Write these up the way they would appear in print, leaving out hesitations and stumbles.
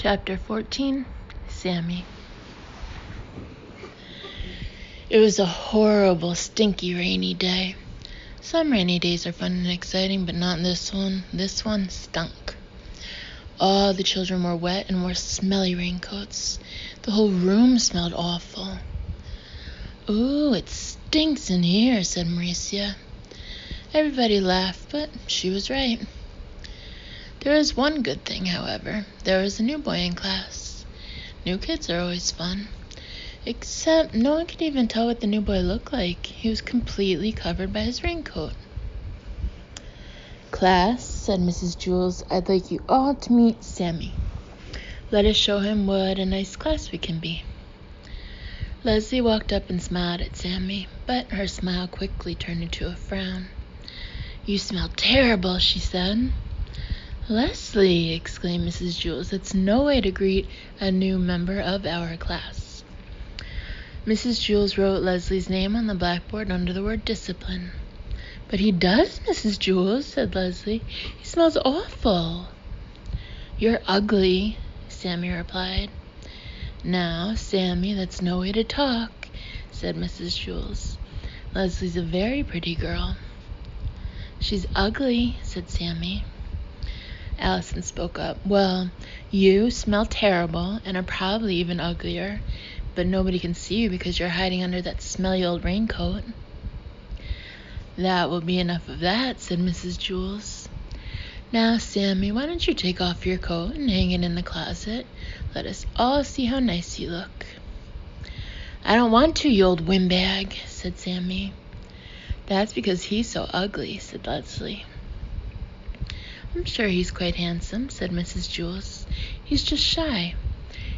Chapter 14, Sammy. It was a horrible, stinky, rainy day. Some rainy days are fun and exciting, but not this one. This one stunk. All the children were wet and wore smelly raincoats. The whole room smelled awful. "Ooh, it stinks in here," said Mauricia. Everybody laughed, but she was right. There was one good thing, however. There was a new boy in class. New kids are always fun. Except no one could even tell what the new boy looked like. He was completely covered by his raincoat. "Class," said Mrs. Jules, "I'd like you all to meet Sammy. Let us show him what a nice class we can be." Leslie walked up and smiled at Sammy, but her smile quickly turned into a frown. "You smell terrible," she said. "Leslie," exclaimed Mrs. Jules, "that's no way to greet a new member of our class." Mrs. Jules wrote Leslie's name on the blackboard under the word discipline. "But he does, Mrs. Jules," said Leslie. "He smells awful." "You're ugly," Sammy replied. "Now, Sammy, that's no way to talk," said Mrs. Jules. "Leslie's a very pretty girl." "She's ugly," said Sammy. Allison spoke up. "Well, you smell terrible and are probably even uglier, but nobody can see you because you're hiding under that smelly old raincoat." "That will be enough of that," said Mrs. Jules. "Now, Sammy, why don't you take off your coat and hang it in the closet? Let us all see how nice you look." "I don't want to, you old windbag," said Sammy. "That's because he's so ugly," said Leslie. "I'm sure he's quite handsome," said Mrs. Jules. "He's just shy.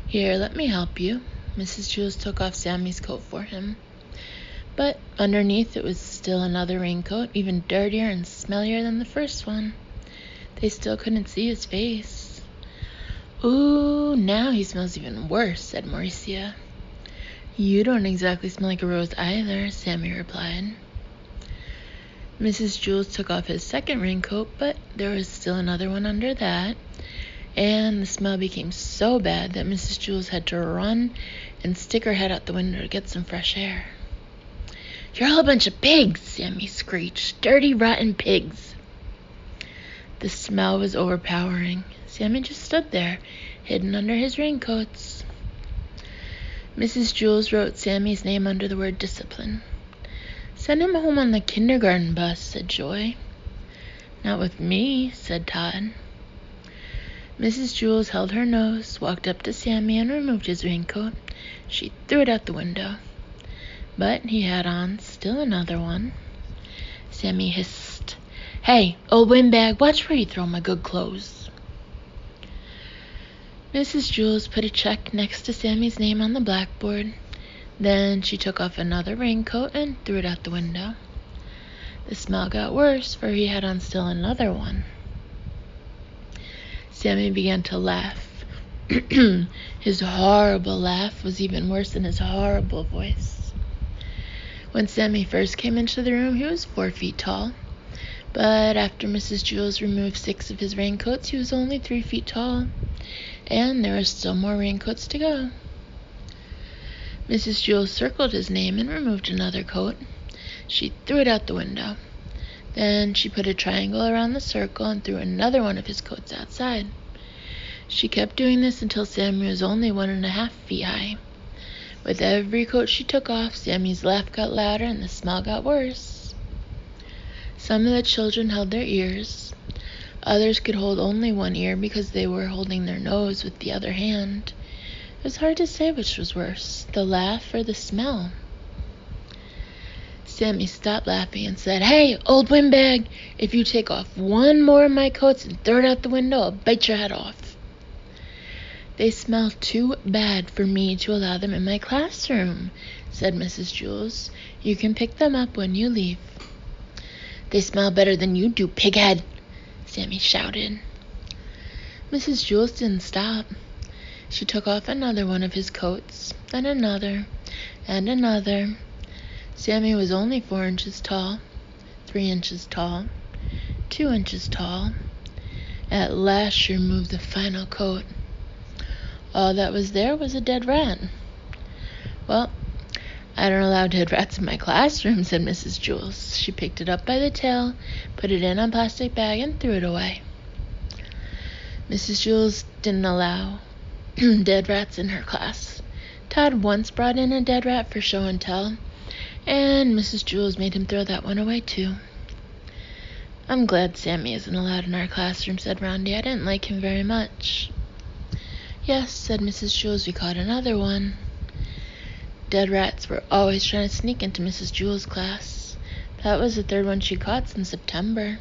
Here, let me help you." Mrs. Jules took off Sammy's coat for him. But underneath it was still another raincoat, even dirtier and smellier than the first one. They still couldn't see his face. "Ooh, now he smells even worse," said Mauricia. "You don't exactly smell like a rose either," Sammy replied. Mrs. Jules took off his second raincoat, but there was still another one under that, and the smell became so bad that Mrs. Jules had to run and stick her head out the window to get some fresh air. "You're all a bunch of pigs," Sammy screeched. "Dirty, rotten pigs." The smell was overpowering. Sammy just stood there, hidden under his raincoats. Mrs. Jules wrote Sammy's name under the word discipline. "Send him home on the kindergarten bus," said Joy. "Not with me," said Todd. Mrs. Jules held her nose, walked up to Sammy, and removed his raincoat. She threw it out the window. But he had on still another one. Sammy hissed, "Hey, old windbag, watch where you throw my good clothes." Mrs. Jules put a check next to Sammy's name on the blackboard. Then she took off another raincoat and threw it out the window. The smell got worse, for he had on still another one. Sammy began to laugh. His horrible laugh was even worse than his horrible voice. When Sammy first came into the room, he was 4 feet tall. But after Mrs. Jules removed 6 of his raincoats, he was only 3 feet tall. And there were still more raincoats to go. Mrs. Jules circled his name and removed another coat. She threw it out the window. Then she put a triangle around the circle and threw another one of his coats outside. She kept doing this until Sammy was only 1.5 feet high. With every coat she took off, Sammy's laugh got louder and the smell got worse. Some of the children held their ears. Others could hold only one ear because they were holding their nose with the other hand. It was hard to say which was worse, the laugh or the smell. Sammy stopped laughing and said, "Hey, old windbag, if you take off one more of my coats and throw it out the window, I'll bite your head off." "They smell too bad for me to allow them in my classroom," said Mrs. Jules. "You can pick them up when you leave." "They smell better than you do, pighead," Sammy shouted. Mrs. Jules didn't stop. She took off another one of his coats, then another, and another. Sammy was only 4 inches tall, 3 inches tall, 2 inches tall. At last she removed the final coat. All that was there was a dead rat. Well, I don't allow dead rats in my classroom, said Mrs. Jules. She picked it up by the tail, put it in a plastic bag, and threw it away. Mrs. Jules didn't allow dead rats in her class. Todd once brought in a dead rat for show and tell, and Mrs. Jules made him throw that one away too. I'm glad Sammy isn't allowed in our classroom, said Roundy. I didn't like him very much. Yes, said Mrs. Jules, we caught another one. Dead rats were always trying to sneak into Mrs. Jules' class. That was the third one she caught since September.